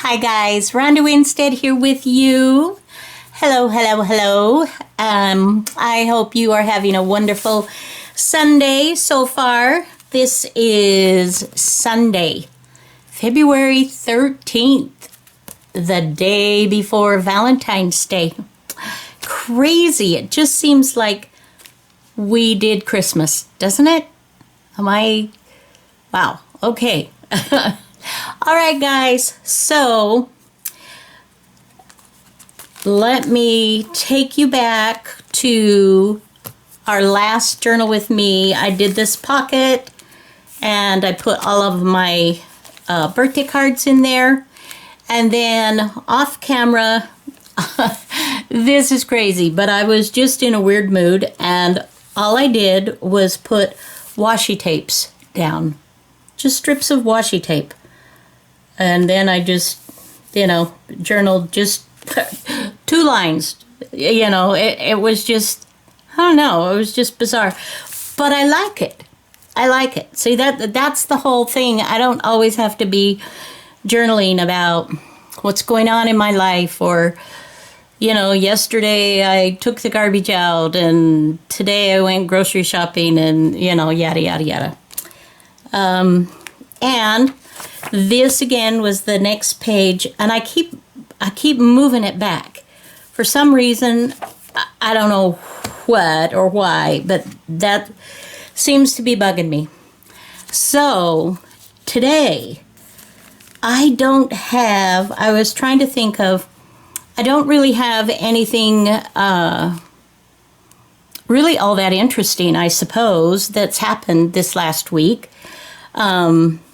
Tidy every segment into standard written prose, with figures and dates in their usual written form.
Hi guys, Ronda Winstead here with you. Hello, hello, hello. I hope you are having a wonderful Sunday so far. This is Sunday, February 13th, the day before Valentine's Day. Crazy. It just seems like we did Christmas, doesn't it? Wow. Okay. All right, guys. So let me take you back to our last journal with me. I did this pocket and I put all of my birthday cards in there. And then off camera, this is crazy, but I was just in a weird mood and all I did was put washi tapes down. Just strips of washi tape. And then I just, journaled just 2 lines. It was just, I don't know, it was just bizarre. But I like it. I like it. See, that's the whole thing. I don't always have to be journaling about what's going on in my life or, yesterday I took the garbage out and today I went grocery shopping and, yada, yada, yada. And this again was the next page, and I keep moving it back. For some reason, I don't know what or why, but that seems to be bugging me. So today, I was trying to think of, I don't really have anything really all that interesting, I suppose, that's happened this last week.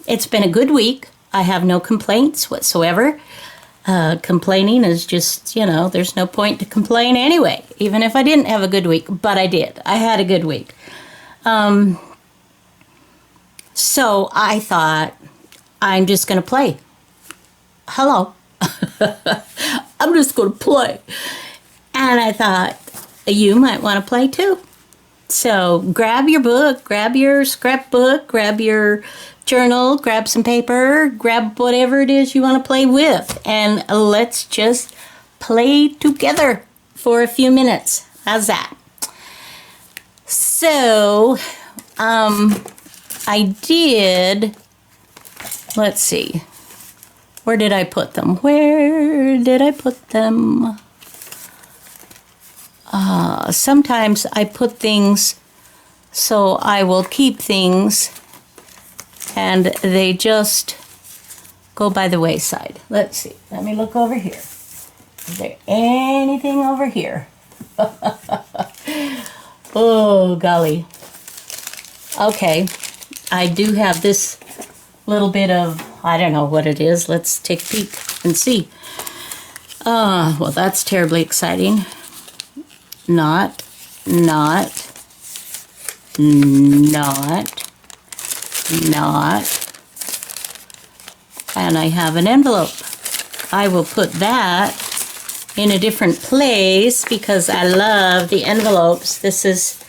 It's been a good week. I have no complaints whatsoever. Complaining is just, there's no point to complain anyway, even if I didn't have a good week, but I did. I had a good week. So I thought, I'm just going to play. Hello. I'm just going to play. And I thought, you might want to play too. So grab your book, grab your scrapbook, grab your journal, grab some paper, grab whatever it is you want to play with, and let's just play together for a few minutes. How's that? So, I did, let's see, where did I put them? Sometimes I put things so I will keep things and they just go by the wayside. Let's see. Let me look over here. Is there anything over here? Oh, golly. Okay. I do have this little bit of, I don't know what it is. Let's take a peek and see. Well, that's terribly exciting. Not. And I have an envelope. I will put that in a different place because I love the envelopes. This is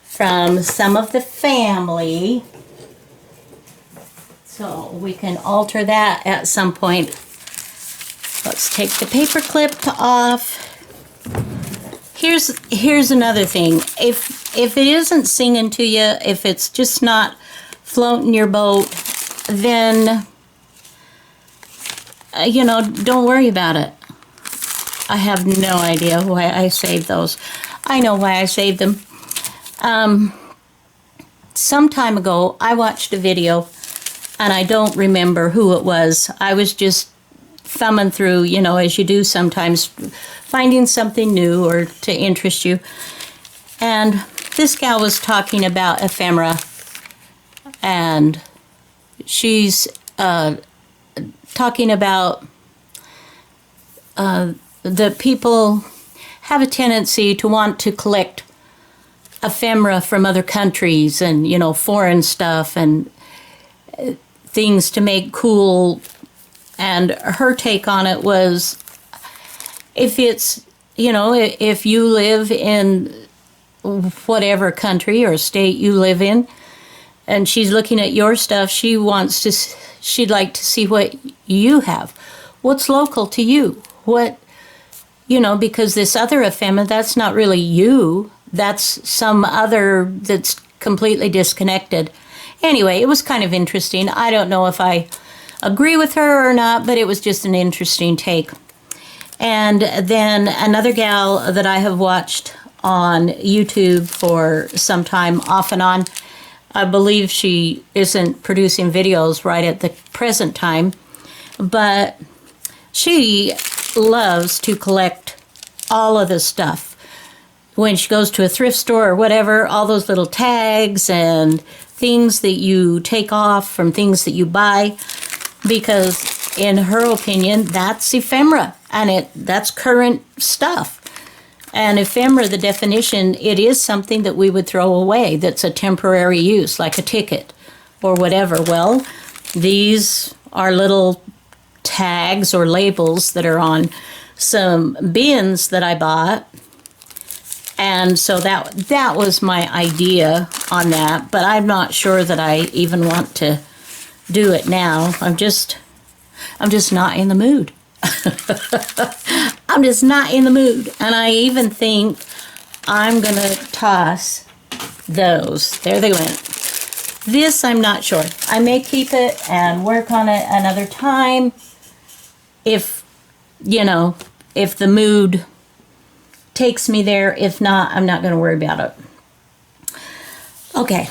from some of the family. So we can alter that at some point. Let's take the paper clip off. Here's another thing. If it isn't singing to you, if it's just not floating your boat, then don't worry about it. I have no idea why I saved those. I know why I saved them. Some time ago, I watched a video, and I don't remember who it was. I was just thumbing through, as you do sometimes, finding something new or to interest you. And this gal was talking about ephemera, and she's talking about the people have a tendency to want to collect ephemera from other countries and, foreign stuff and things to make cool. And her take on it was, if it's, if you live in whatever country or state you live in, and she's looking at your stuff, she'd like to see what you have. what's local to you? What, you know, because this other ephemera, that's not really you. That's some other that's completely disconnected. Anyway, it was kind of interesting. I don't know if I agree with her or not, but it was just an interesting take. And then another gal that I have watched on YouTube for some time, off and on, I believe she isn't producing videos right at the present time, but she loves to collect all of this stuff. When she goes to a thrift store or whatever, all those little tags and things that you take off from things that you buy, because in her opinion, that's ephemera, and that's current stuff. And ephemera, the definition, it is something that we would throw away, that's a temporary use, like a ticket or whatever. Well, these are little tags or labels that are on some bins that I bought. And so that was my idea on that, but I'm not sure that I even want to do it now. I'm just not in the mood. I'm just not in the mood. And I even think I'm going to toss those. There they went. This, I'm not sure. I may keep it and work on it another time if, you know, if the mood takes me there. If not, I'm not going to worry about it. Okay,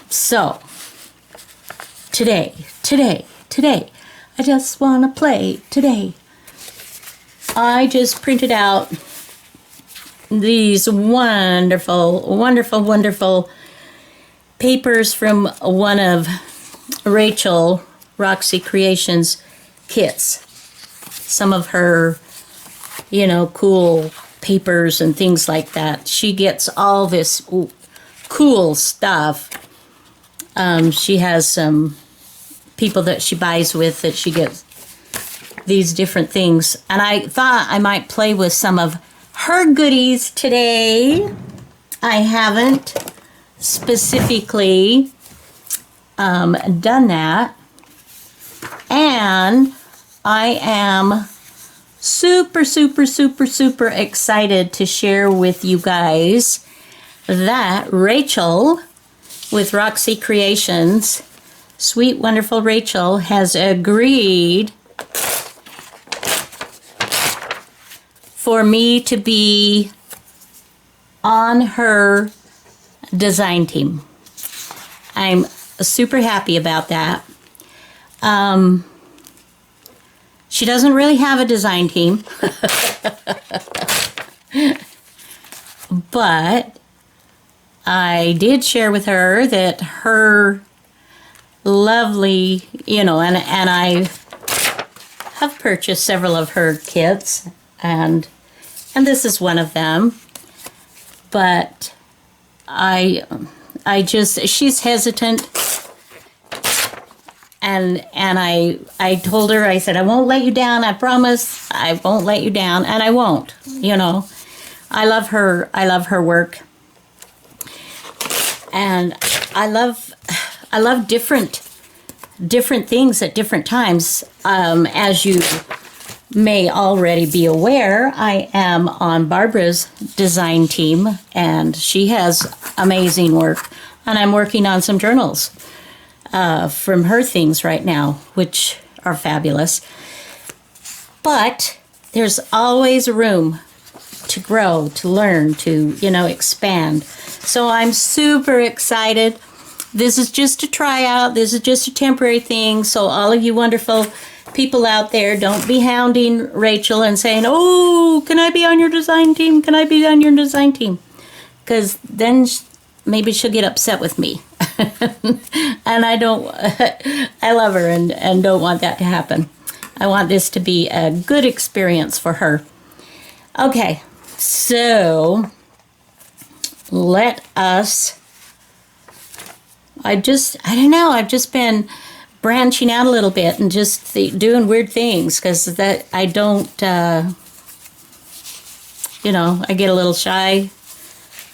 so today, I just want to play today. I just printed out these wonderful papers from one of Rachel Roxy Creations kits. Some of her, you know, cool papers and things like that. She gets all this cool stuff. She has some people that she buys with that she gets these different things. And I thought I might play with some of her goodies today. I haven't specifically done that. And I am super excited to share with you guys that Rachel with Roxy Creations, sweet, wonderful Rachel, has agreed for me to be on her design team. I'm super happy about that. She doesn't really have a design team, but I did share with her that her lovely, you know, and I have purchased several of her kits, and this is one of them. But I just, she's hesitant. And I told her, I said, I won't let you down. I promise I won't let you down. And I won't, you know. I love her work. And I love different things at different times. As you may already be aware, I am on Barbara's design team, and she has amazing work. And I'm working on some journals from her things right now, which are fabulous. But there's always room to grow, to learn, to, you know, expand. So I'm super excited. This is just a tryout. This is just a temporary thing. So all of you wonderful people out there, don't be hounding Rachel and saying, oh, can I be on your design team? Can I be on your design team? Because then maybe she'll get upset with me. And I love her and don't want that to happen. I want this to be a good experience for her. Okay, so let us, I've just been branching out a little bit and just doing weird things, because that I don't, you know, I get a little shy.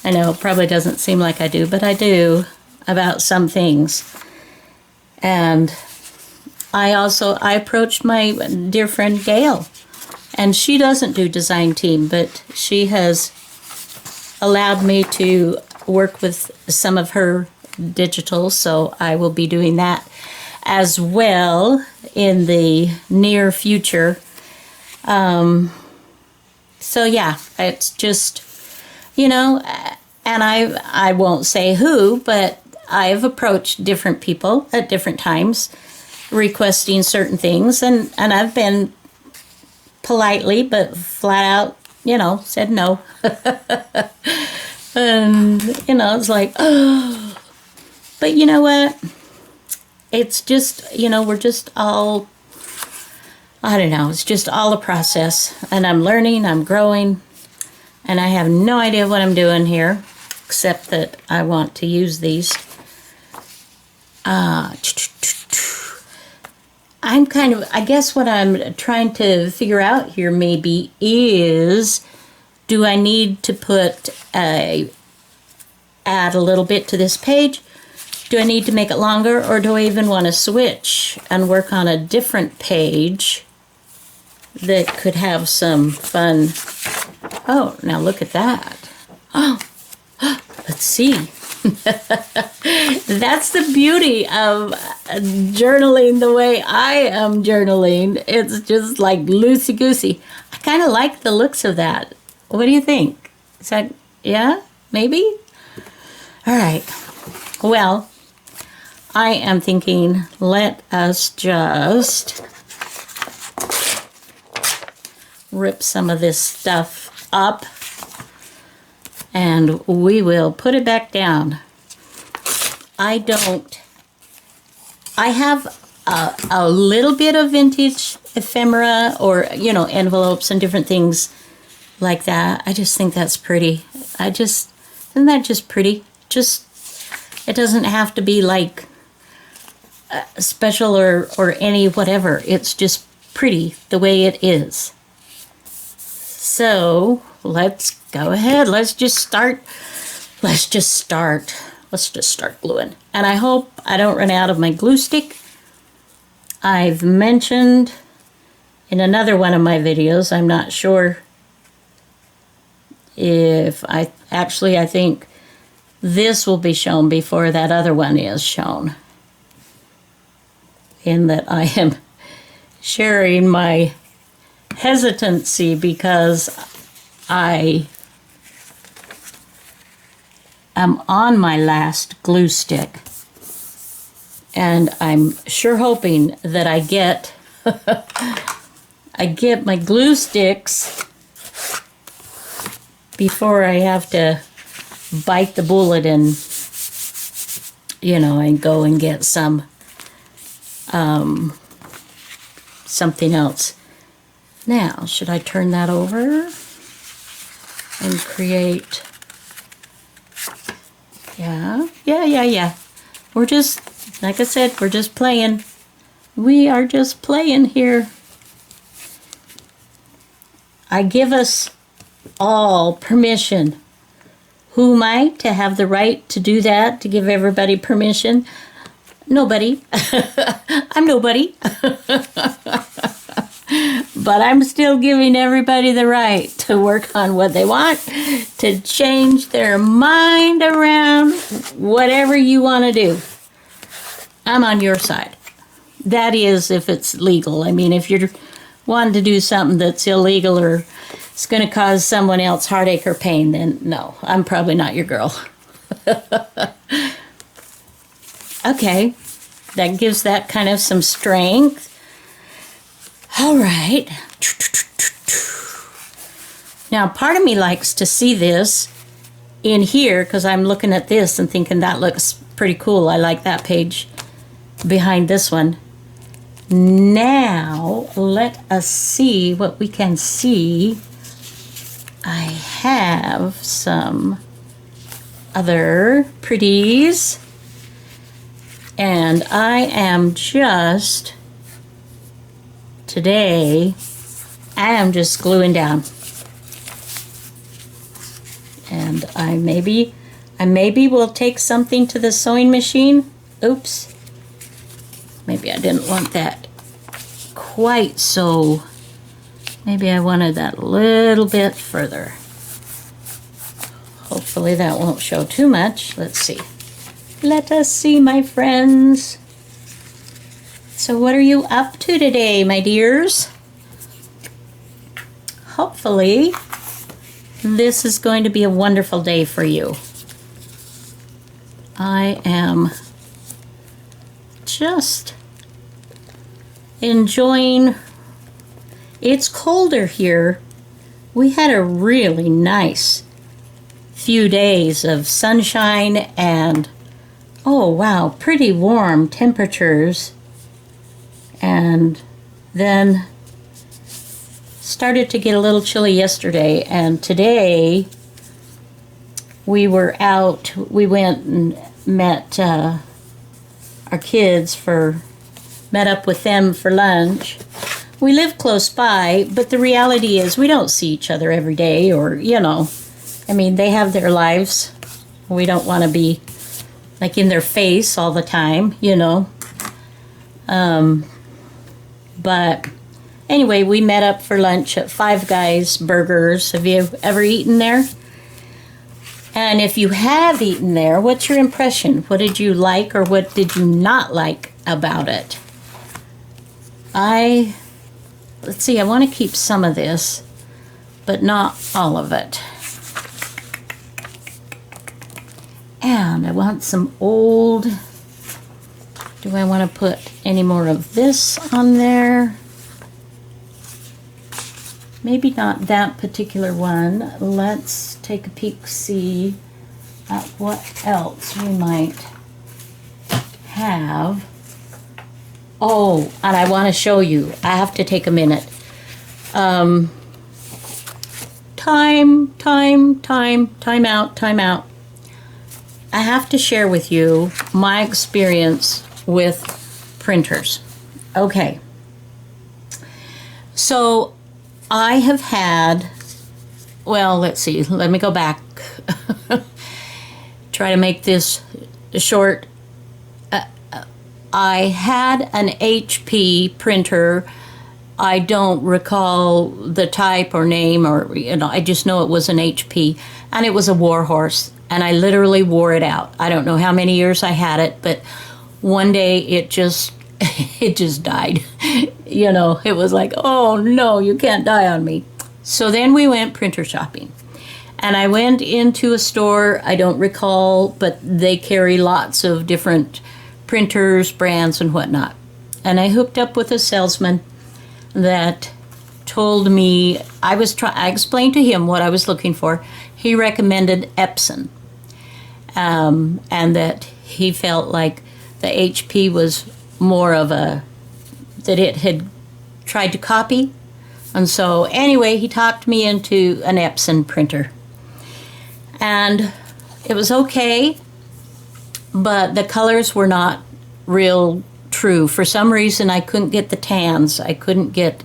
I know it probably doesn't seem like I do, but I do about some things. And I approached my dear friend Gail, and she doesn't do design team, but she has allowed me to work with some of her digital, so I will be doing that as well in the near future. So yeah, it's just, you know, and I won't say who, but I've approached different people at different times requesting certain things, and I've been politely but flat out, you know, said no. And, you know, it's like, oh. But you know what? It's just, you know, we're just all, I don't know, it's just all a process. And I'm learning, I'm growing, and I have no idea what I'm doing here, except that I want to use these. I'm kind of, I guess what I'm trying to figure out here maybe is, do I need to add a little bit to this page? Do I need to make it longer, or do I even want to switch and work on a different page that could have some fun? Oh, now look at that. Oh, let's see. That's the beauty of journaling the way I am journaling. It's just like loosey-goosey. I kind of like the looks of that. What do you think? Is that, yeah, maybe? All right. Well, I am thinking, let us just rip some of this stuff up, and we will put it back down. I have a little bit of vintage ephemera, or, you know, envelopes and different things like that. I just think that's pretty. Isn't that just pretty? Just, it doesn't have to be like special or any whatever. It's just pretty the way it is. So let's go ahead. Let's just start gluing. And I hope I don't run out of my glue stick. I've mentioned in another one of my videos, I'm not sure if I think this will be shown before that other one is shown, in that I am sharing my hesitancy because I am on my last glue stick, and I'm sure hoping that I get my glue sticks before I have to bite the bullet and, you know, and go and get something else. Now, should I turn that over and create? Yeah. We're just, like I said, we're just playing. We are just playing here. I give us all permission. Who am I to have the right to do that, to give everybody permission? Nobody. I'm nobody. But I'm still giving everybody the right to work on what they want, to change their mind around, whatever you want to do. I'm on your side. That is, if it's legal. I mean, if you're wanting to do something that's illegal or it's going to cause someone else heartache or pain, then no, I'm probably not your girl. Okay, that gives that kind of some strength. All right. Now, part of me likes to see this in here because I'm looking at this and thinking that looks pretty cool. I like that page behind this one. Now, let us see what we can see. I have some other pretties, and I am just, today, I am just gluing down. And I maybe will take something to the sewing machine. Oops. Maybe I didn't want that quite so. Maybe I wanted that a little bit further. Hopefully that won't show too much. Let's see. Let us see, my friends. So what are you up to today, my dears? Hopefully this is going to be a wonderful day for you. I am just enjoying. It's colder here. We had a really nice few days of sunshine and, oh wow, pretty warm temperatures. And then started to get a little chilly yesterday, and today we were out. We went and met our kids met up with them for lunch. We live close by, but the reality is we don't see each other every day, or, you know, I mean, they have their lives. We don't want to be like in their face all the time, you know. But anyway, we met up for lunch at Five Guys Burgers. Have you ever eaten there? And if you have eaten there, what's your impression? What did you like or what did you not like about it? Let's see, I want to keep some of this, but not all of it. And I want some old. Do I want to put any more of this on there? Maybe not that particular one. Let's take a peek, see at what else we might have. Oh, and I want to show you. I have to take a minute. Time out. I have to share with you my experience with printers. Okay. So I have had, well, let's see, let me go back. Try to make this short. I had an HP printer. I don't recall the type or name, or, you know, I just know it was an HP, and it was a Warhorse, and I literally wore it out. I don't know how many years I had it, but one day it just died. You know, it was like, oh no, you can't die on me. So then we went printer shopping. And I went into a store, I don't recall, but they carry lots of different printers, brands, and whatnot. And I hooked up with a salesman that told me, I explained to him what I was looking for. He recommended Epson. And that he felt like the HP was more of that it had tried to copy. And so anyway, he talked me into an Epson printer. And it was okay, but the colors were not real true. For some reason, I couldn't get the tans. I couldn't get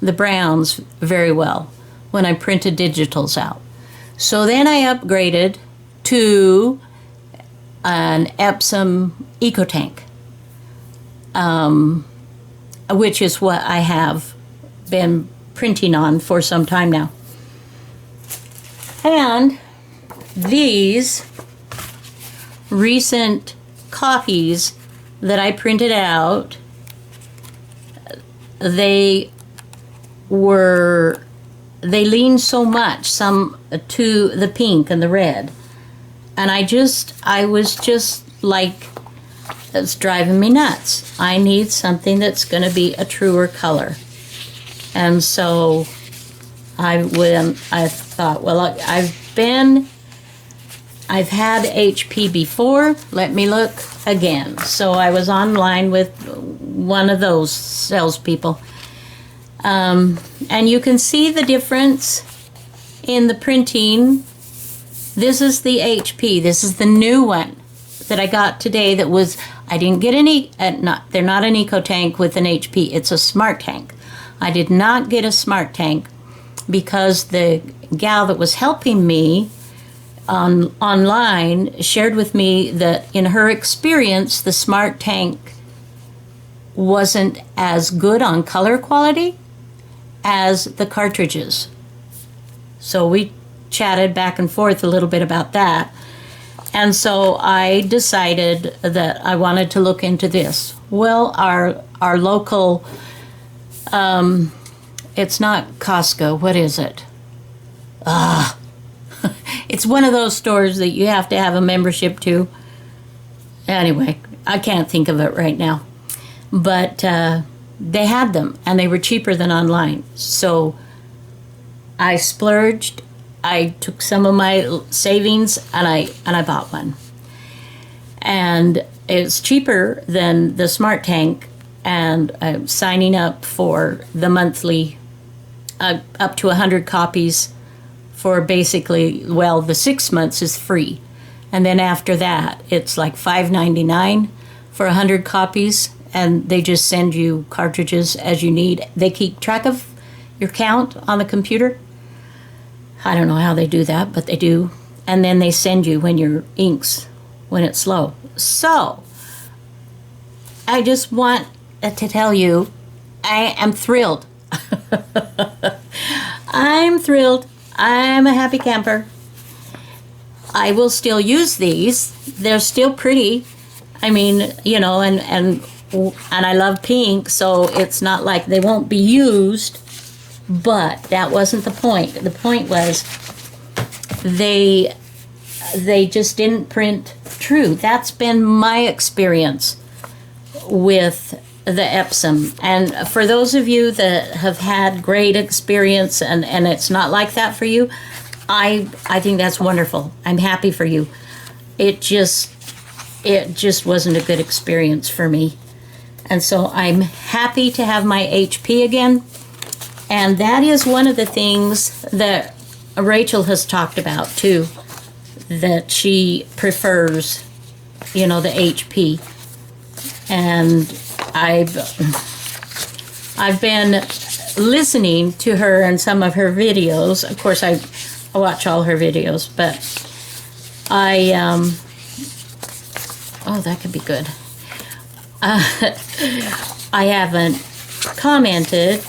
the browns very well when I printed digitals out. So then I upgraded to an Epson EcoTank, which is what I have been printing on for some time now. And these recent copies that I printed out, they lean so much, some to the pink and the red. And I was just like, it's driving me nuts. I need something that's going to be a truer color. And so I thought, well, I've had HP before, let me look again. So I was online with one of those salespeople. And you can see the difference in the printing. This is the HP. This is the new one that I got today that was, I didn't get any, they're not an EcoTank with an HP. It's a Smart Tank. I did not get a Smart Tank because the gal that was helping me online shared with me that in her experience, the Smart Tank wasn't as good on color quality as the cartridges. So we chatted back and forth a little bit about that. And so I decided that I wanted to look into this. Well, our local, it's not Costco, what is it? It's one of those stores that you have to have a membership to. Anyway, I can't think of it right now. But they had them, and they were cheaper than online. So I splurged. I took some of my savings, and I bought one. And it's cheaper than the Smart Tank, and I'm signing up for the monthly, up to 100 copies for basically, well, the 6 months is free. And then after that, it's like $5.99 for 100 copies, and they just send you cartridges as you need. They keep track of your count on the computer. I don't know how they do that, but they do. And then they send you when your inks, when it's low. So, I just want to tell you, I am thrilled. I'm thrilled. I'm a happy camper. I will still use these. They're still pretty. I mean, you know, and I love pink, so it's not like they won't be used, but that wasn't the point. The point was they just didn't print true. That's been my experience with the Epsom. And for those of you that have had great experience and it's not like that for you, I think that's wonderful. I'm happy for you. It just wasn't a good experience for me. And so I'm happy to have my HP again. And that is one of the things that Rachel has talked about too, that she prefers, you know, the HP. And I've been listening to her and some of her videos. Of course, I watch all her videos, but oh, that could be good. I haven't commented.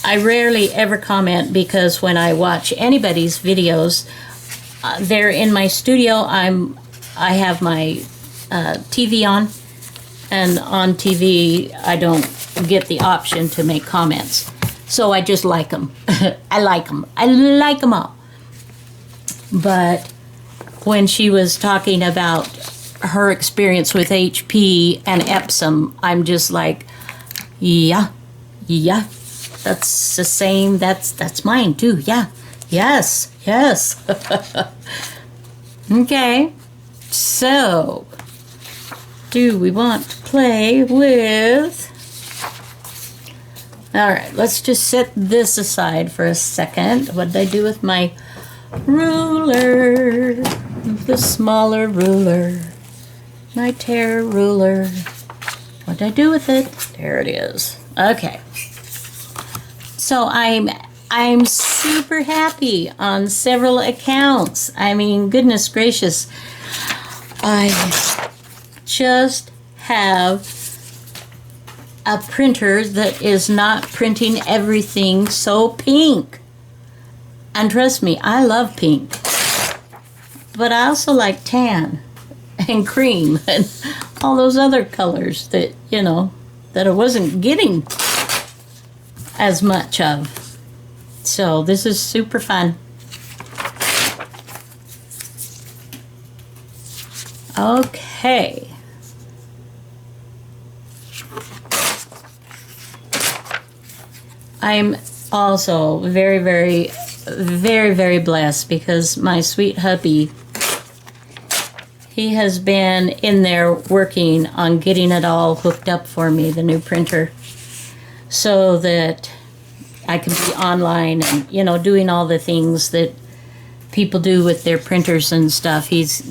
I rarely ever comment because when I watch anybody's videos, they're in my studio. I have my TV on, and on TV I don't get the option to make comments. So I just like them. I like them. I like them all. But when she was talking about her experience with HP and Epsom, I'm just like, yeah, that's the same. That's mine too. Yeah, yes. Okay, so do we want to play with? All right, let's just set this aside for a second. What did I do with my ruler? The smaller ruler. My tear ruler. What did I do with it? There it is. Okay. So I'm super happy on several accounts. I mean, goodness gracious. I just have a printer that is not printing everything so pink. And trust me, I love pink. But I also like tan and cream and all those other colors that, you know, that I wasn't getting as much of. So this is super fun. Okay. I'm also very, very, very, very blessed because my sweet hubby, he has been in there working on getting it all hooked up for me, the new printer, so that I can be online and, you know, doing all the things that people do with their printers and stuff. He's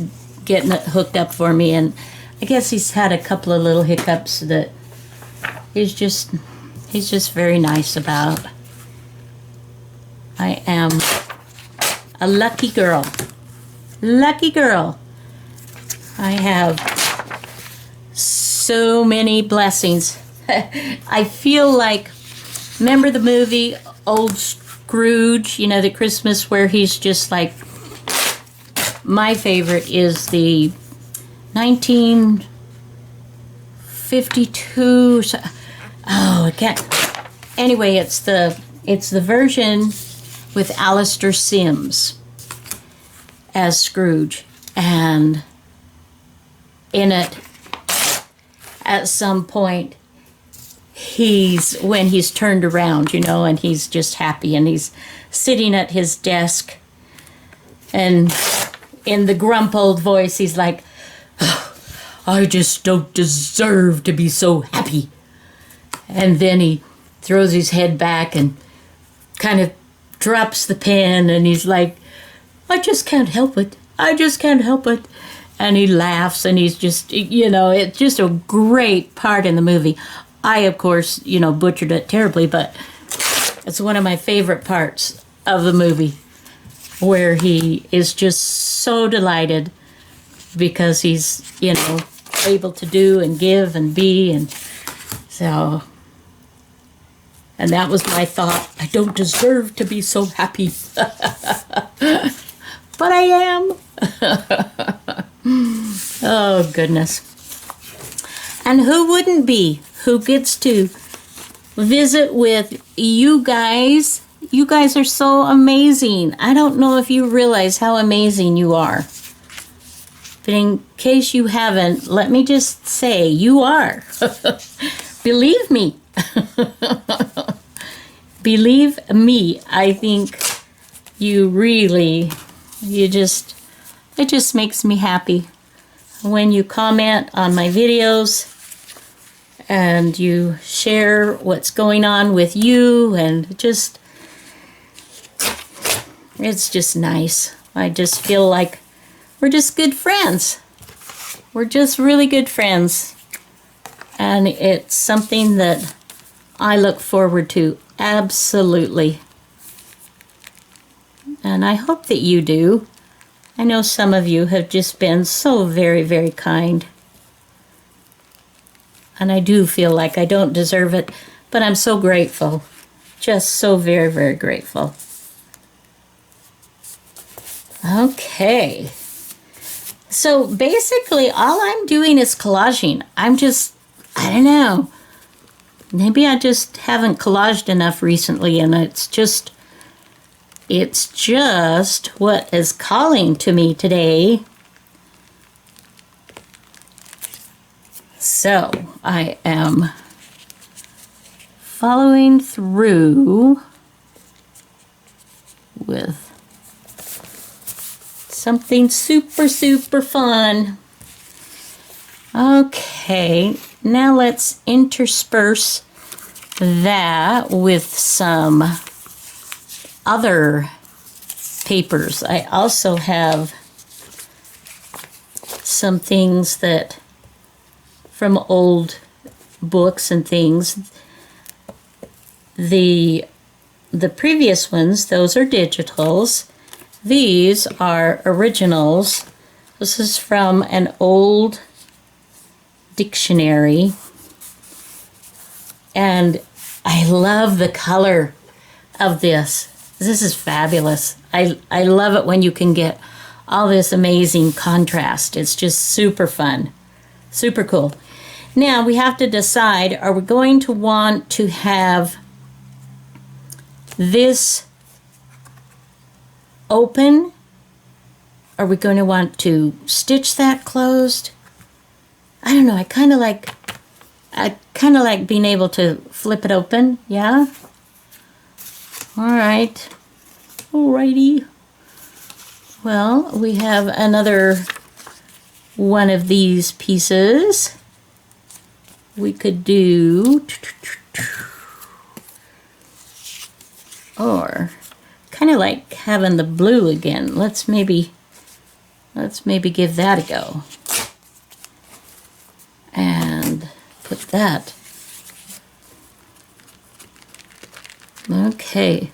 getting it hooked up for me, and I guess he's had a couple of little hiccups that he's just very nice about. I am a lucky girl. Lucky girl. I have so many blessings. I feel like, remember the movie Old Scrooge, you know, the Christmas where he's just like, my favorite is the 1952, oh, I can't, anyway, it's the version with Alistair Sims as Scrooge, and in it, at some point, when he's turned around, you know, and he's just happy, and he's sitting at his desk, and in the grumpled voice, he's like, oh, I just don't deserve to be so happy. And then he throws his head back and kind of drops the pen, and he's like, I just can't help it. I just can't help it. And he laughs, and he's just, you know, it's just a great part in the movie. I, of course, you know, butchered it terribly, but it's one of my favorite parts of the movie, where he is just so delighted because he's, you know, able to do and give and be, and so, and that was my thought. I don't deserve to be so happy. But I am. Oh, goodness. And who wouldn't be? Who gets to visit with you guys? You guys are so amazing. I don't know if you realize how amazing you are. But in case you haven't, let me just say you are. Believe me. Believe me. I think you really, it just makes me happy when you comment on my videos and you share what's going on with you, and it's just nice. I just feel like we're just good friends. We're just really good friends. And it's something that I look forward to, absolutely. And I hope that you do. I know some of you have just been so very, very kind. And I do feel like I don't deserve it, but I'm so grateful. Just so very, very grateful. Okay. So basically, all I'm doing is collaging. I don't know. Maybe I just haven't collaged enough recently, and it's just what is calling to me today. So I am following through with something super, super fun. Okay, now let's intersperse that with some other papers. I also have some things that from old books and things. The previous ones, those are digitals. These are originals. This is from an old dictionary. And I love the color of this. This is fabulous. I love it when you can get all this amazing contrast. It's just super fun. Super cool. Now we have to decide, are we going to want to have this open? Are we going to want to stitch that closed? I don't know. I kind of like being able to flip it open. Yeah. All right. Alrighty. Well, we have another one of these pieces. We could do, or kind of like having the blue again. Let's maybe give that a go. And put that. Okay.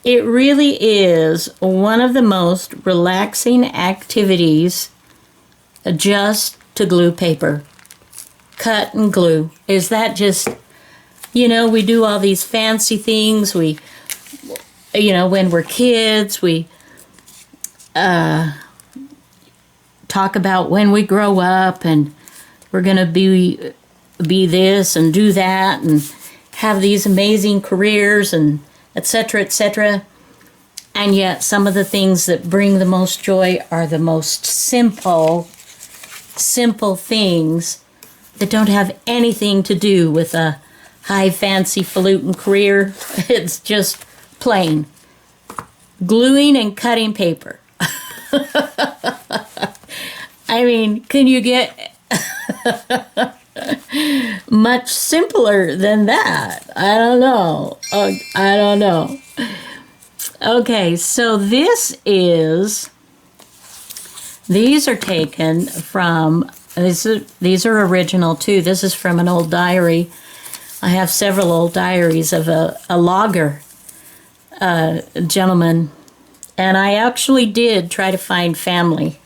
It really is one of the most relaxing activities just to glue paper. cut and glue. Is that just, you know, we do all these fancy things. We, you know, when we're kids, we talk about when we grow up and we're going to be this and do that and have these amazing careers and etc., etc. And yet some of the things that bring the most joy are the most simple things that don't have anything to do with a high fancy falutin career. It's just plain gluing and cutting paper. I mean, can you get much simpler than that? I don't know. I don't know. Okay, so these are taken from, these are original too. This is from an old diary. I have several old diaries of a logger gentleman, and I actually did try to find family.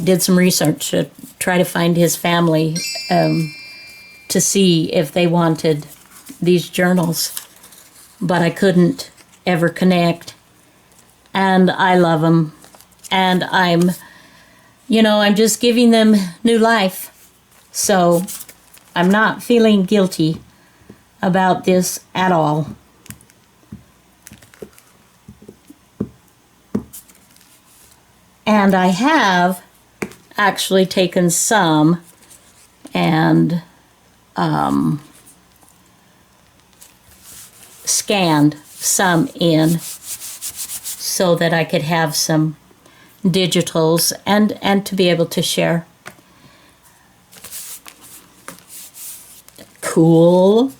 Did some research to try to find his family to see if they wanted these journals, but I couldn't ever connect. And I love them, and I'm just giving them new life. So I'm not feeling guilty about this at all. And I have actually taken some and scanned some in so that I could have some digitals and to be able to share. Cool.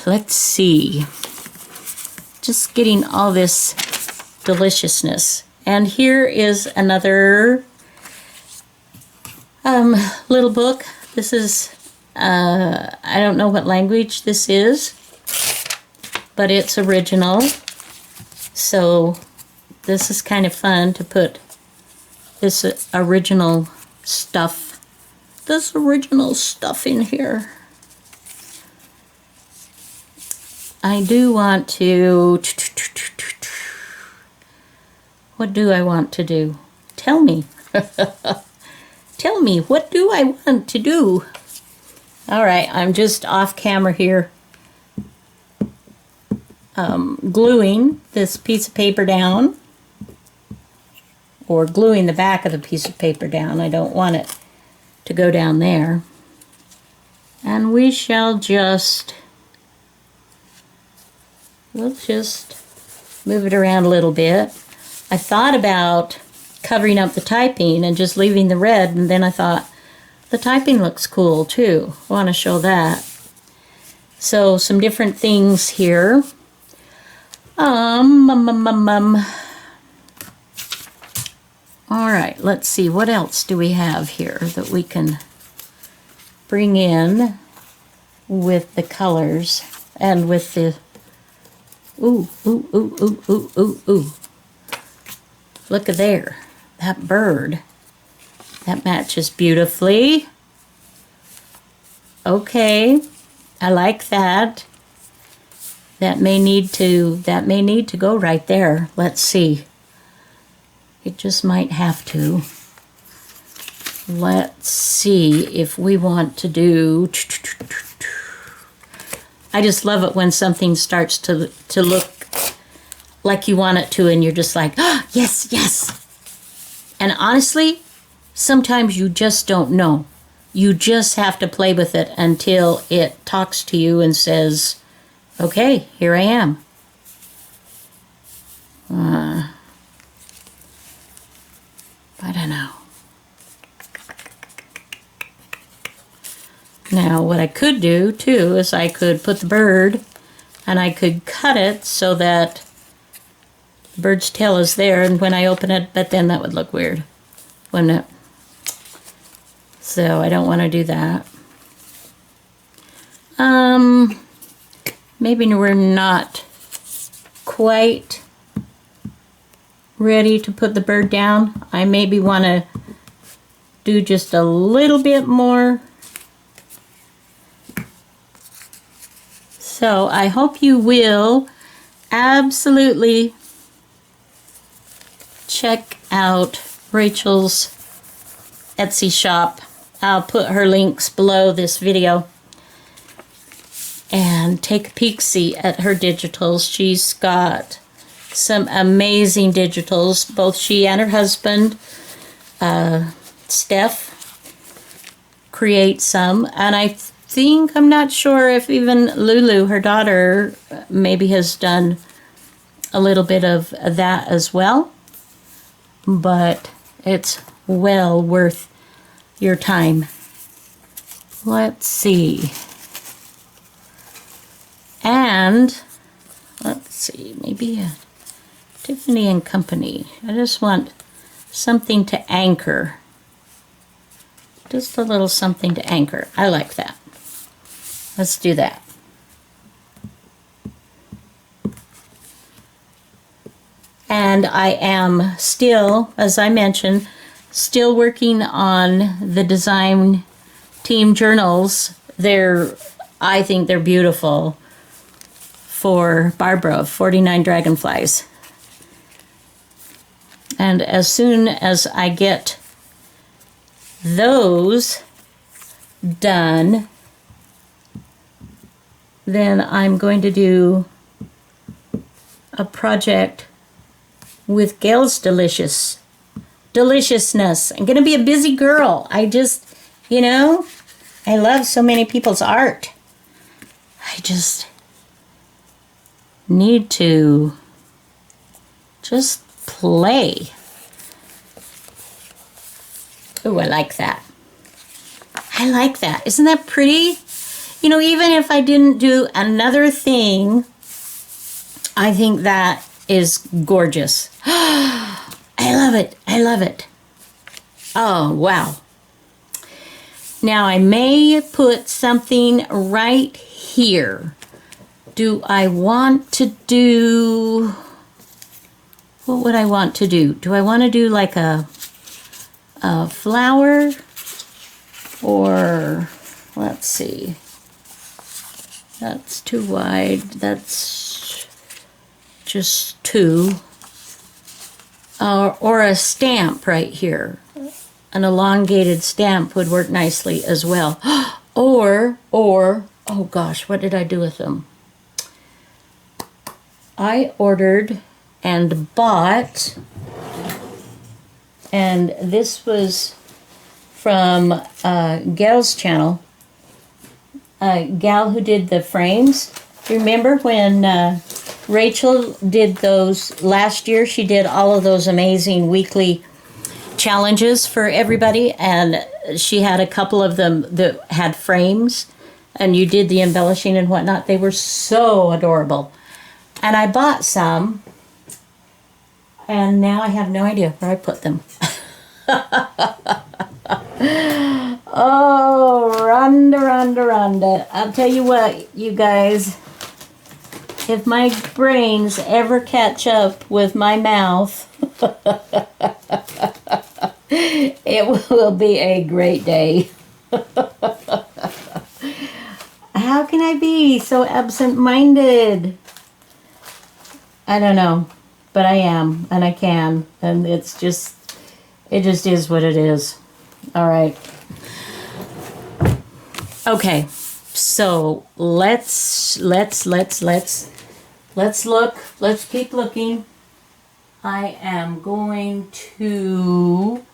Let's see. Just getting all this deliciousness. And here is another little book. This is, I don't know what language this is, but it's original. So this is kind of fun to put this original stuff in here. I do want to, what do I want to do? Tell me. Tell me, what do I want to do? All right, I'm just off camera here, gluing this piece of paper down, or gluing the back of the piece of paper down. I don't want it to go down there. And we shall just, we'll just move it around a little bit. I thought about covering up the typing and just leaving the red, and then I thought, the typing looks cool too. I want to show that. So some different things here. All right, let's see, what else do we have here that we can bring in with the colors and with the, ooh. Look at there, that bird. That matches beautifully. Okay, I like that. That may need to go right there. Let's see. It just might have to. Let's see if we want to do. I just love it when something starts to look like you want it to, and you're just like, oh, yes. And honestly, sometimes you just don't know. You just have to play with it until it talks to you and says, okay, here I am. I don't know. Now, what I could do, too, is I could put the bird and I could cut it so that the bird's tail is there, and when I open it, but then that would look weird, wouldn't it? So I don't want to do that. Maybe we're not quite ready to put the bird down. I maybe want to do just a little bit more. So I hope you will absolutely check out Rachel's Etsy shop. I'll put her links below this video. And take a peek-see at her digitals. She's got some amazing digitals. Both she and her husband, Steph, create some. And I think, I'm not sure if even Lulu, her daughter, maybe has done a little bit of that as well. But it's well worth your time. Let's see. And let's see, maybe a Tiffany and Company. I just want something to anchor. Just a little something to anchor. I like that. Let's do that. And I am still, as I mentioned, still working on the design team journals. I think they're beautiful. For Barbara of 49 Dragonflies. And as soon as I get those done, then I'm going to do a project with Gail's deliciousness. I'm going to be a busy girl. I just, I love so many people's art. I just need to just play. Oh, I like that. I like that. Isn't that pretty? Even if I didn't do another thing, I think that is gorgeous. I love it. I love it. Oh, wow. Now I may put something right here. Do I want to do, what would I want to do? Do I want to do like a flower? Or, let's see. That's too wide. That's just two. Or a stamp right here. An elongated stamp would work nicely as well. Or, oh gosh, what did I do with them? I ordered and bought, and this was from Gal's channel, Gal who did the frames. Remember when Rachel did those last year? She did all of those amazing weekly challenges for everybody, and she had a couple of them that had frames, and you did the embellishing and whatnot. They were so adorable. And I bought some, and now I have no idea where I put them. Oh, Ronda. I'll tell you what, you guys, if my brains ever catch up with my mouth, it will be a great day. How can I be so absent-minded? I don't know, but I am, and I can, and it just is what it is. All right. Okay, so let's look. Let's keep looking. I am going to,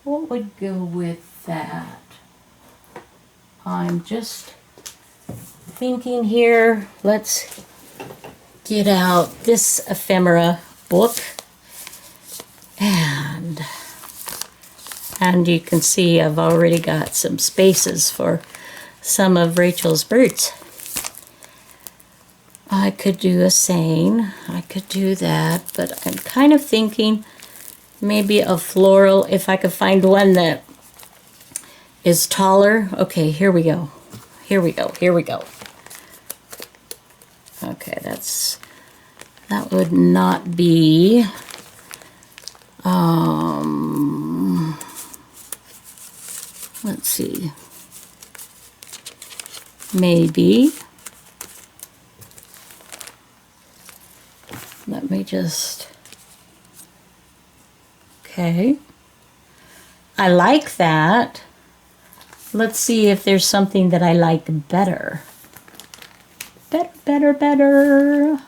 what would go with that? I'm just thinking here. Let's get out this ephemera book, and you can see I've already got some spaces for some of Rachel's birds. I could do a saying, I could do that, but I'm kind of thinking maybe a floral, if I could find one that is taller. Okay, here we go. Okay, that would not be Let's see. Maybe. Let me just, okay. I like that. Let's see if there's something that I like better. Better.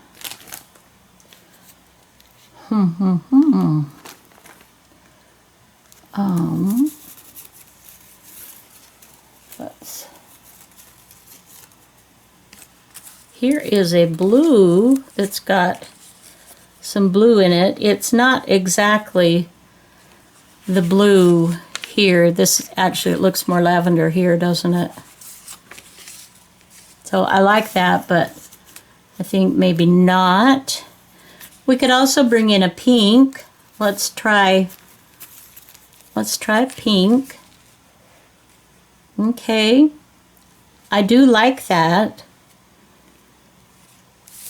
Let's, here is a blue that's got some blue in it. It's not exactly the blue here. This actually, it looks more lavender here, doesn't it? So I like that, but I think maybe not. We could also bring in a pink. Let's try pink. Okay. I do like that.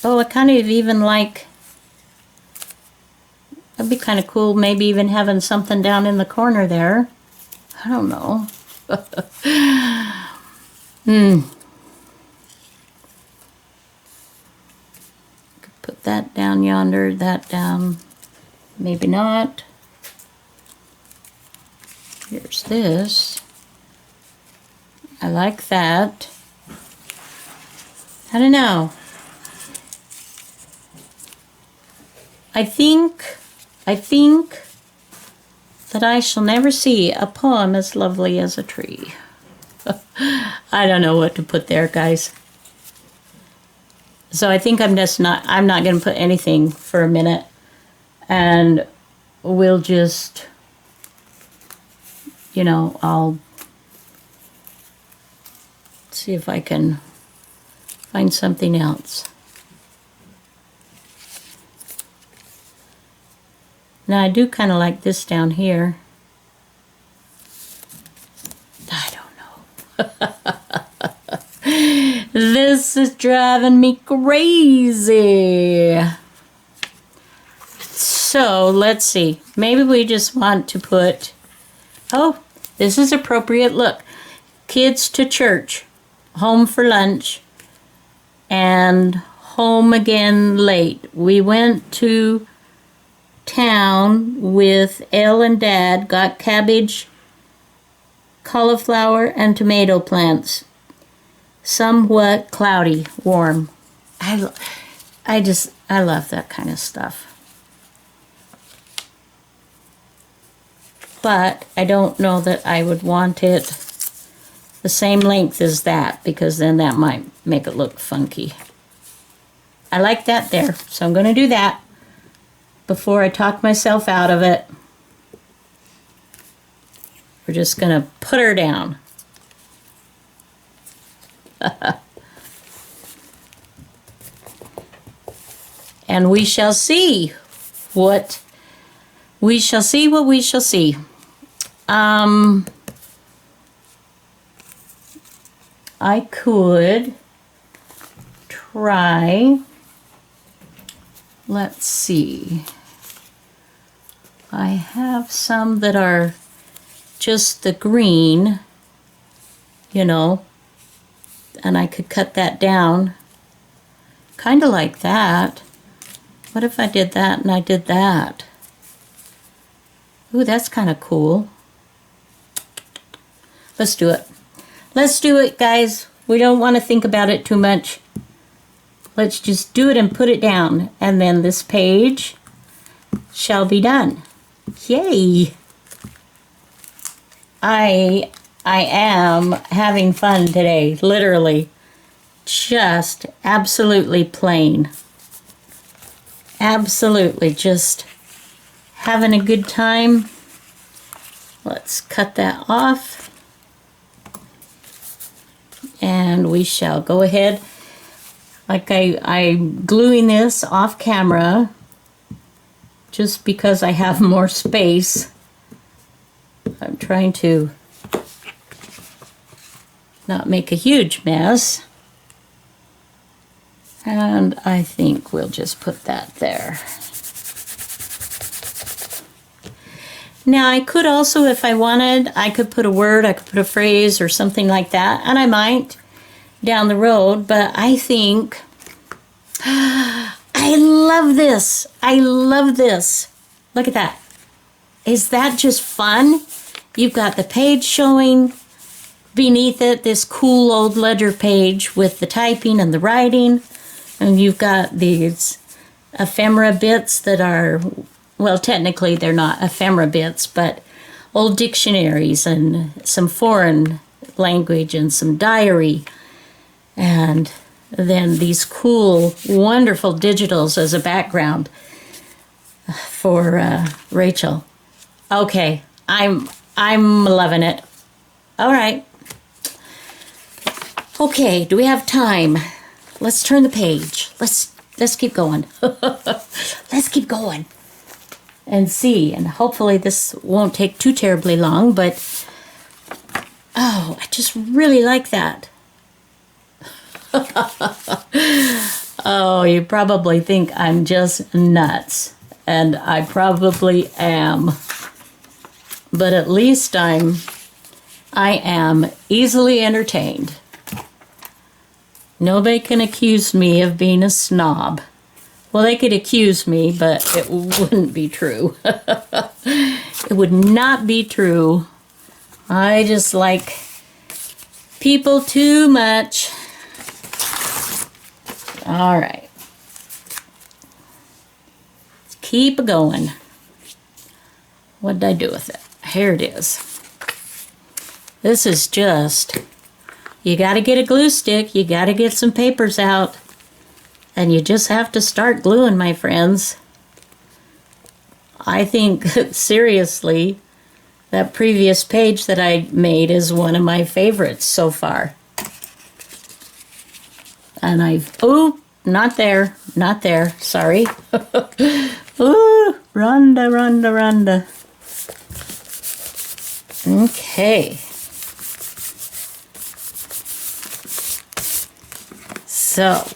Oh, I kind of even like, that'd be kind of cool, maybe even having something down in the corner there. I don't know. Put that down yonder, that down. Maybe not. Here's this. I like that. I don't know. I think that I shall never see a poem as lovely as a tree. I don't know what to put there, guys. So I think I'm not going to put anything for a minute. And we'll just, you know, I'll see if I can find something else. Now I do kind of like this down here. I don't know. This is driving me crazy. So let's see. Maybe we just want to put, oh, this is appropriate. Look, kids to church, home for lunch, and home again late. We went to town with Elle and Dad, got cabbage, cauliflower, and tomato plants. Somewhat cloudy, warm. I love that kind of stuff. But I don't know that I would want it the same length as that, because then that might make it look funky. I like that there, so I'm going to do that before I talk myself out of it. We're just going to put her down. And we shall see what we shall see. I could try, let's see. I have some that are just the green, you know, and I could cut that down, kind of like that. What if I did that and I did that? Ooh, that's kind of cool. Let's do it. Let's do it, guys. We don't want to think about it too much. Let's just do it and put it down, and then this page shall be done. Yay! I am having fun today, literally. Just absolutely plain. Absolutely just having a good time. Let's cut that off. And we shall go ahead. Like I'm gluing this off camera just because I have more space. I'm trying to not make a huge mess. And I think we'll just put that there. Now I could also, if I wanted, I could put a word, I could put a phrase or something like that, and I might down the road, but I think, I love this. I love this. Look at that. Is that just fun? You've got the page showing beneath it, this cool old ledger page with the typing and the writing, and you've got these ephemera bits that are, well, technically they're not ephemera bits, but old dictionaries and some foreign language and some diary, and then these cool, wonderful digitals as a background for Rachel. Okay, I'm loving it. All right. Okay, do we have time? Let's turn the page. Let's keep going. Let's keep going and see. And hopefully this won't take too terribly long, but oh, I just really like that. Oh, you probably think I'm just nuts, and I probably am. But at least I am easily entertained. Nobody can accuse me of being a snob. Well, they could accuse me, but it wouldn't be true. It would not be true. I just like people too much. All right. Let's keep going. What did I do with it? Here it is. This is just, you got to get a glue stick. You got to get some papers out. And you just have to start gluing, my friends. I think, seriously, that previous page that I made is one of my favorites so far. And oh, not there, sorry. Ooh, Ronda. Okay. So,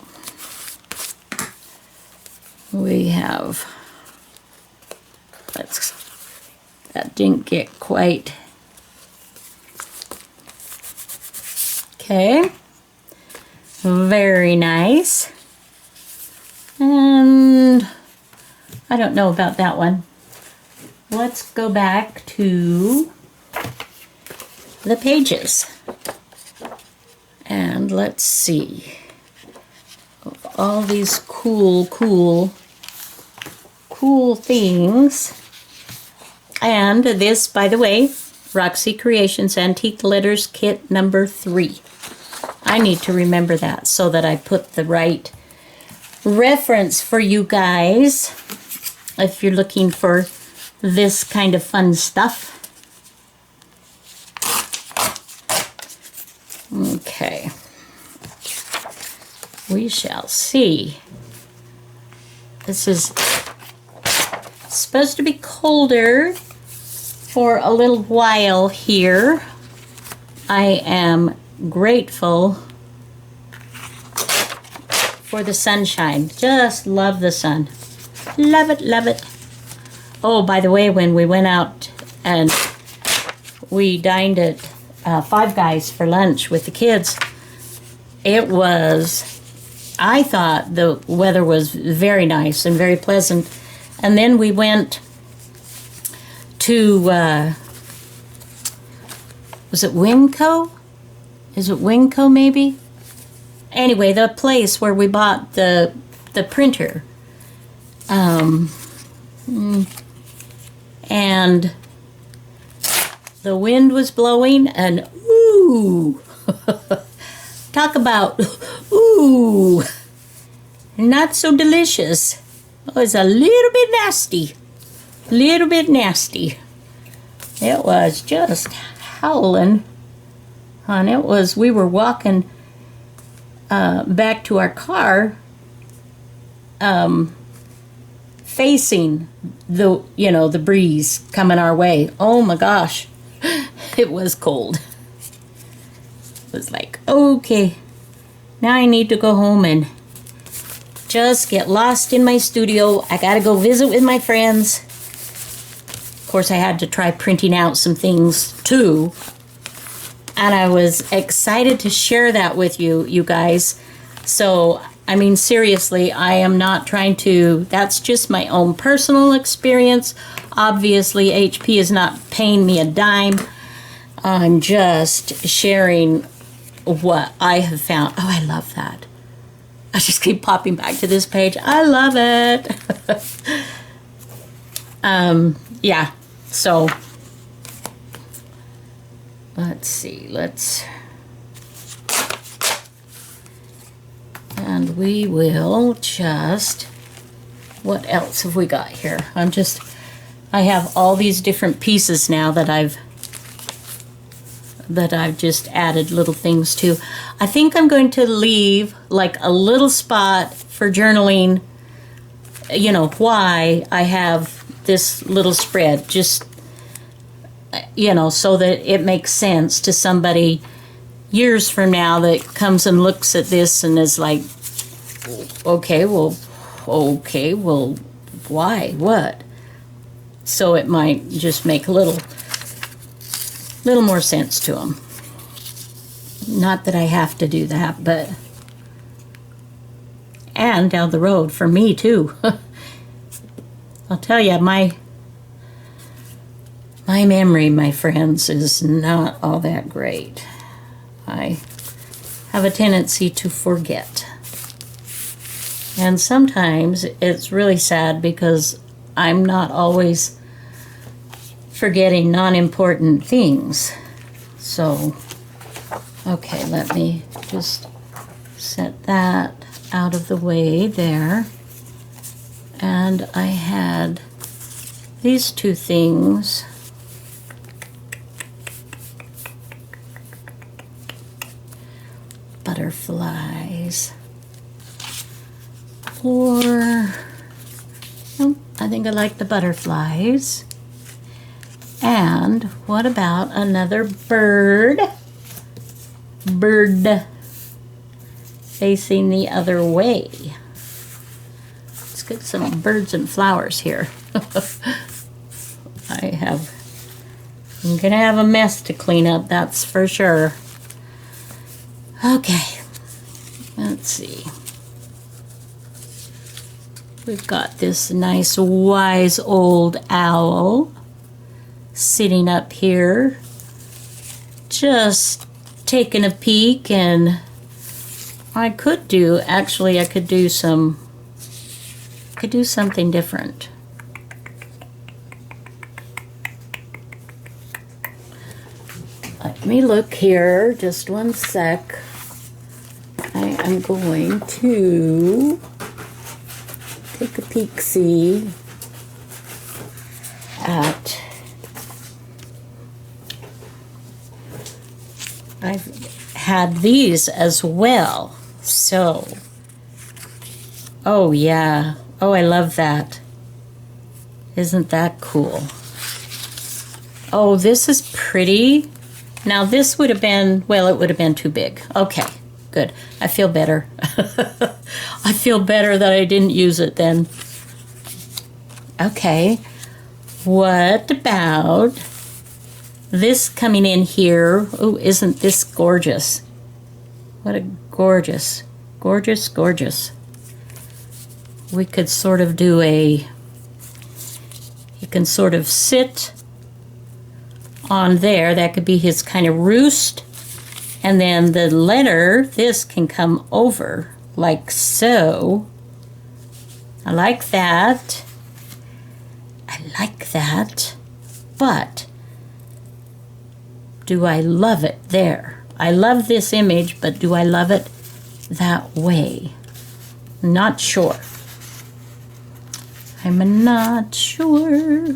we have, that didn't get quite, okay. Very nice. And I don't know about that one. Let's go back to the pages. And let's see. All these cool things. And this, by the way, Roxy Creations Antique Letters Kit number 3. I need to remember that so that I put the right reference for you guys if you're looking for this kind of fun stuff. Okay. We shall see. This is supposed to be colder for a little while here. I am grateful for the sunshine. Just love the sun. Love it. Oh, by the way, when we went out and we dined at Five Guys for lunch with the kids, it was, I thought the weather was very nice and very pleasant. And then we went to, was it Winco? Is it Winco maybe? Anyway, the place where we bought the printer. And the wind was blowing and ooh, talk about ooh, not so delicious. It was a little bit nasty. It was just howling. And it was, we were walking back to our car, facing the breeze coming our way. Oh my gosh, it was cold. It was like, okay, now I need to go home and just get lost in my studio. I gotta go visit with my friends. Of course, I had to try printing out some things too. And I was excited to share that with you, you guys. So, I mean, seriously, I am not trying to, that's just my own personal experience. Obviously, HP is not paying me a dime. I'm just sharing what I have found. Oh, I love that. I just keep popping back to this page. I love it. Yeah, so let's see, and we will just, what else have we got here? I have all these different pieces now that I've just added little things to. I think I'm going to leave like a little spot for journaling, you know, why I have this little spread, just, you know, so that it makes sense to somebody years from now that comes and looks at this and is like, okay, well, why, what? So it might just make a little more sense to them. Not that I have to do that, but, and down the road for me too. I'll tell you, my memory, my friends, is not all that great. I have a tendency to forget. And sometimes it's really sad because I'm not always forgetting non-important things. So, okay, let me just set that out of the way there. And I had these two things. Butterflies. Or, oh, I think I like the butterflies. And what about another bird? Bird facing the other way. Let's get some birds and flowers here. I'm gonna have a mess to clean up, that's for sure. Okay, let's see. We've got this nice wise old owl sitting up here, just taking a peek, and I could do something different. Let me look here, just one sec. I am going to take a peek-see at, I've had these as well, so, oh yeah, oh I love that. Isn't that cool? Oh, this is pretty. Now this would have been, well, it would have been too big. Okay, good. I feel better. I feel better that I didn't use it then. Okay, what about this coming in here? Oh, isn't this gorgeous? What a gorgeous, gorgeous, gorgeous. We could sort of do a, you can sort of sit on there. That could be his kind of roost. And then the letter, this can come over like so. I like that. I like that. But do I love it there? I love this image, but do I love it that way? Not sure. I'm not sure.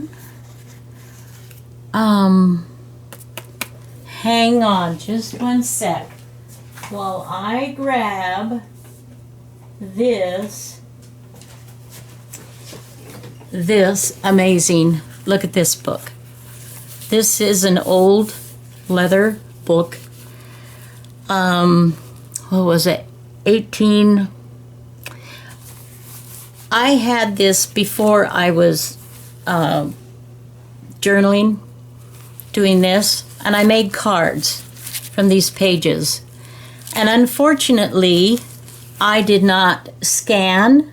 Hang on just one sec while I grab this amazing, look at this book. This is an old leather book. What was it? I had this before I was journaling, doing this, and I made cards from these pages. And unfortunately, I did not scan,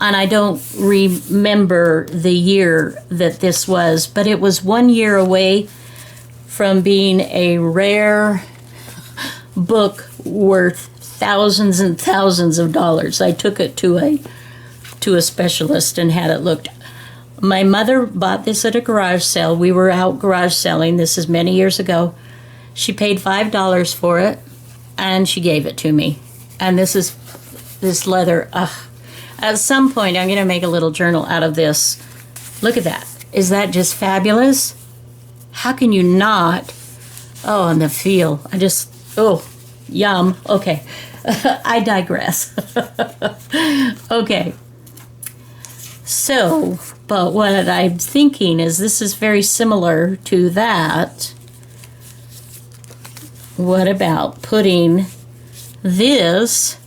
and I don't remember the year that this was, but it was 1 year away from being a rare book worth thousands and thousands of dollars. I took it to a specialist and had it looked. My mother bought this at a garage sale. We were out garage selling. This is many years ago. She paid $5 for it, and she gave it to me. And this is this leather. At some point, I'm going to make a little journal out of this. Look at that. Is that just fabulous? How can you not? Oh, and the feel. Oh, yum. Okay. I digress. Okay. So, but what I'm thinking is this is very similar to that. What about putting this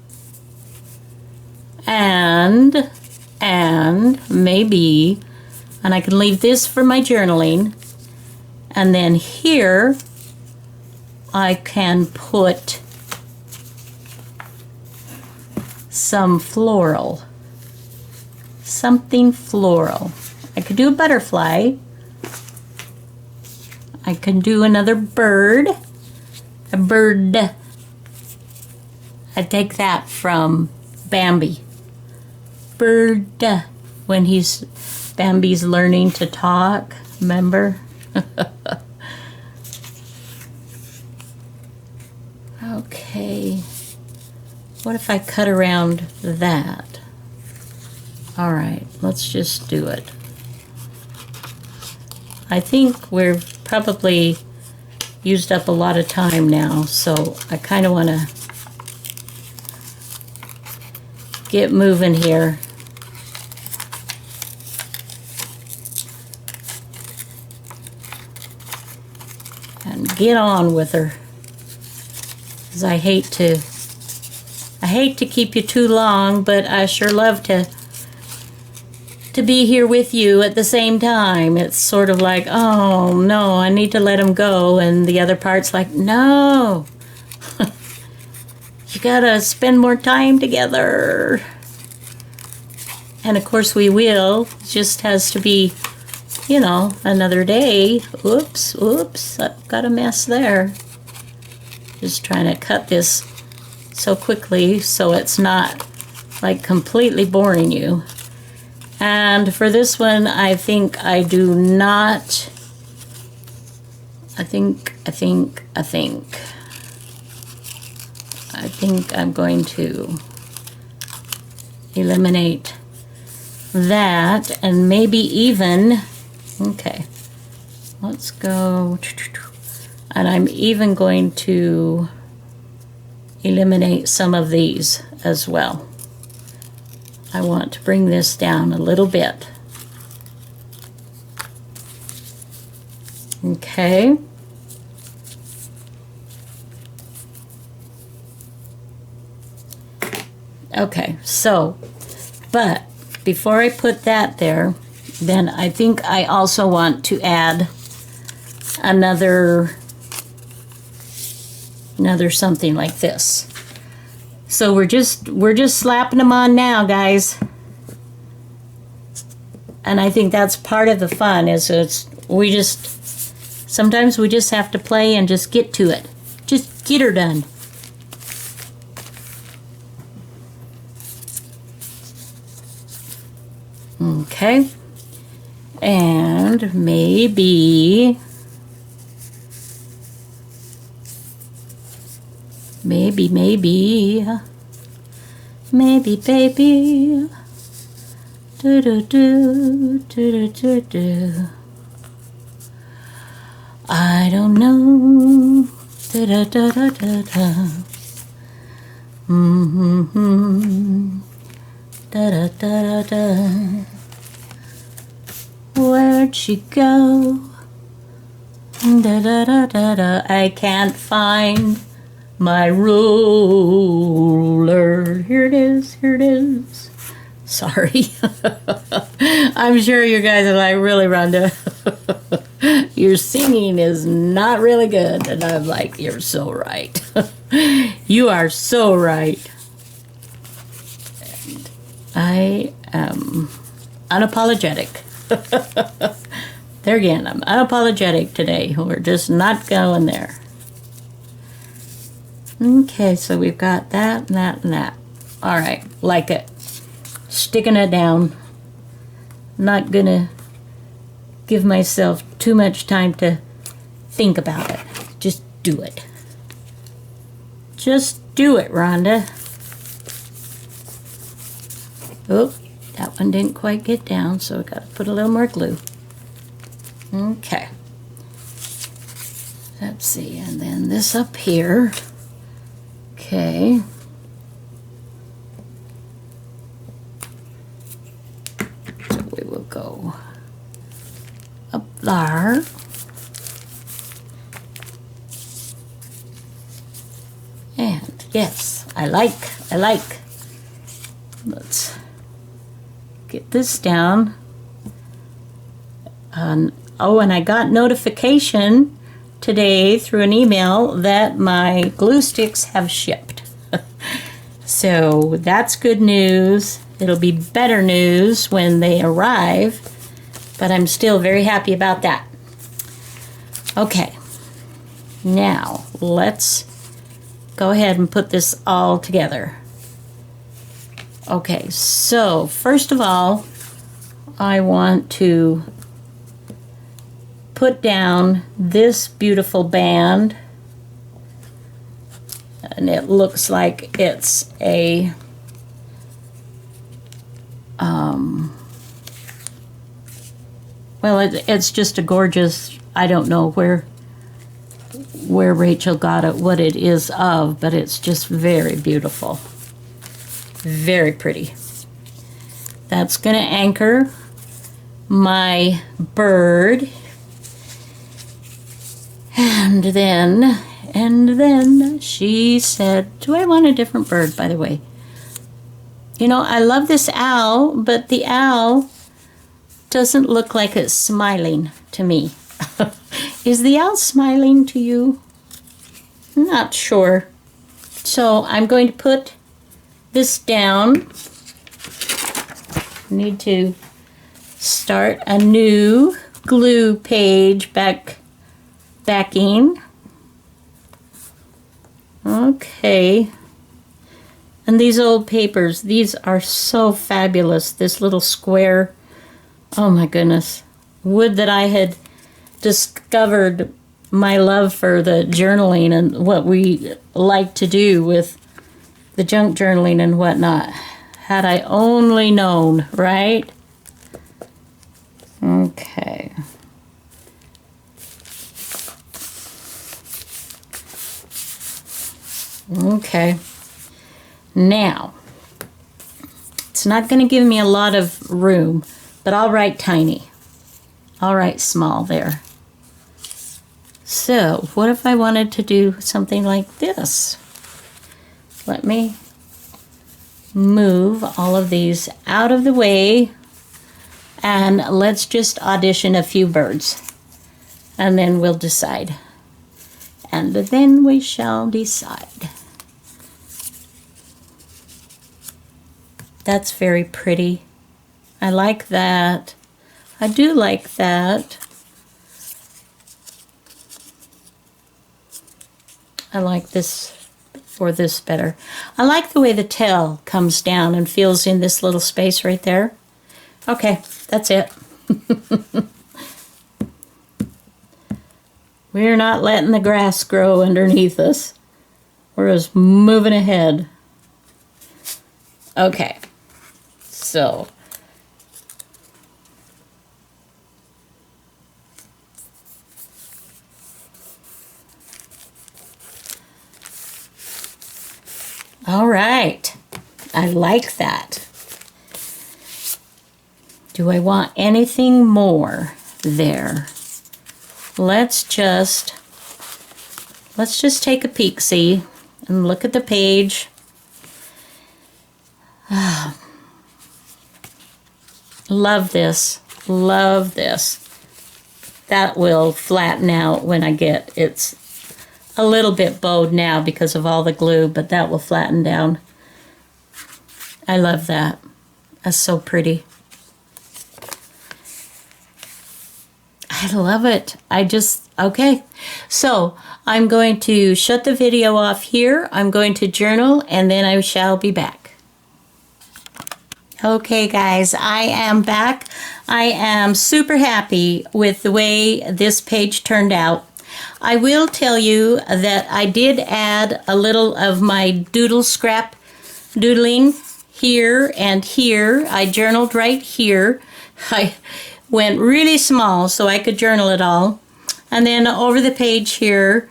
and maybe, and I can leave this for my journaling, and then here I can put some floral, something floral. I could do a butterfly. I can do another bird. A bird. I take that from Bambi. Bird. When Bambi's learning to talk, remember? Okay. What if I cut around that? All right, let's just do it. I think we're probably used up a lot of time now, so I kind of want to get moving here. And get on with her. 'Cause I hate to keep you too long, but I sure love to be here with you at the same time. It's sort of like, oh no, I need to let him go, and the other part's like, no, you gotta spend more time together. And of course we will. It just has to be, you know, another day. Oops, I've got a mess there. Just trying to cut this so quickly so it's not like completely boring you. And for this one, I think I do not. I think I'm going to eliminate that, and maybe even, okay, let's go, and I'm even going to eliminate some of these as well. I want to bring this down a little bit. Okay. Okay, so, but before I put that there, then I think I also want to add another something like this. So we're just slapping them on now, guys. And I think that's part of the fun, is sometimes we just have to play and just get to it. Just get her done. Okay. And maybe baby. Do do do do do do. I don't know. Da da da da da da. Da da da da da. Where'd she go? Da da da da da. I can't find my ruler. Here it is. Sorry. I'm sure you guys are like, really, Rhonda? Your singing is not really good. And I'm like, you're so right. You are so right. And I am unapologetic. There again, I'm unapologetic today. We're just not going there. Okay, so we've got that and that and that. All right, like it. Sticking it down. Not gonna give myself too much time to think about it. Just do it. Just do it, Rhonda. Oh, that one didn't quite get down, so I gotta put a little more glue. Okay. Let's see, and then this up here. Okay. So we will go up there. And yes, I like. Let's get this down. Oh, and I got notification today through an email that my glue sticks have shipped. So that's good news. It'll be better news when they arrive, but I'm still very happy about that. Okay, now let's go ahead and put this all together. Okay, so first of all, I want to put down this beautiful band, and it looks like it's a well, it's just a gorgeous, I don't know where Rachel got it, what it is of, but it's just very beautiful, very pretty. That's gonna anchor my bird. And then she said, do I want a different bird, by the way? You know, I love this owl, but the owl doesn't look like it's smiling to me. Is the owl smiling to you? I'm not sure. So I'm going to put this down. Need to start a new glue page backing. Okay. And these old papers, these are so fabulous. This little square, oh my goodness. Would that I had discovered my love for the journaling and what we like to do with the junk journaling and whatnot. Had I only known, right? Okay. Okay. Now, it's not going to give me a lot of room, but I'll write tiny. I'll write small there. So, what if I wanted to do something like this? Let me move all of these out of the way, and let's just audition a few birds, and then we'll decide. And then we shall decide. That's very pretty. I like that. I do like that. I like this or this better. I like the way the tail comes down and feels in this little space right there. Okay, that's it. We're not letting the grass grow underneath us. We're just moving ahead. Okay, so all right, I like that. Do I want anything more there? Let's just take a peek-see and look at the page. Love this. Love this. That will flatten out when I get, it's a little bit bowed now because of all the glue, but that will flatten down. I love that. That's so pretty. I love it. Okay. So I'm going to shut the video off here. I'm going to journal and then I shall be back. Okay guys, I am back. I am super happy with the way this page turned out. I will tell you that I did add a little of my doodle scrap doodling here and here. I journaled right here. I went really small so I could journal it all. And then over the page here,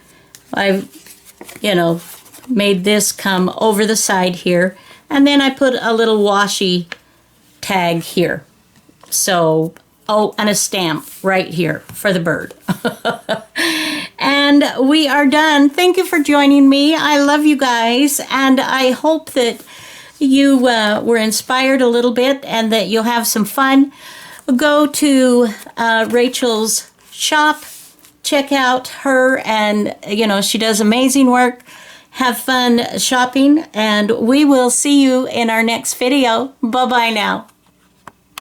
I, made this come over the side here. And then I put a little washi tag here. So, oh, and a stamp right here for the bird. And we are done. Thank you for joining me. I love you guys. And I hope that you were inspired a little bit and that you'll have some fun. Go to Rachel's shop. Check out her, and she does amazing work. Have fun shopping, and we will see you in our next video. Bye-bye now.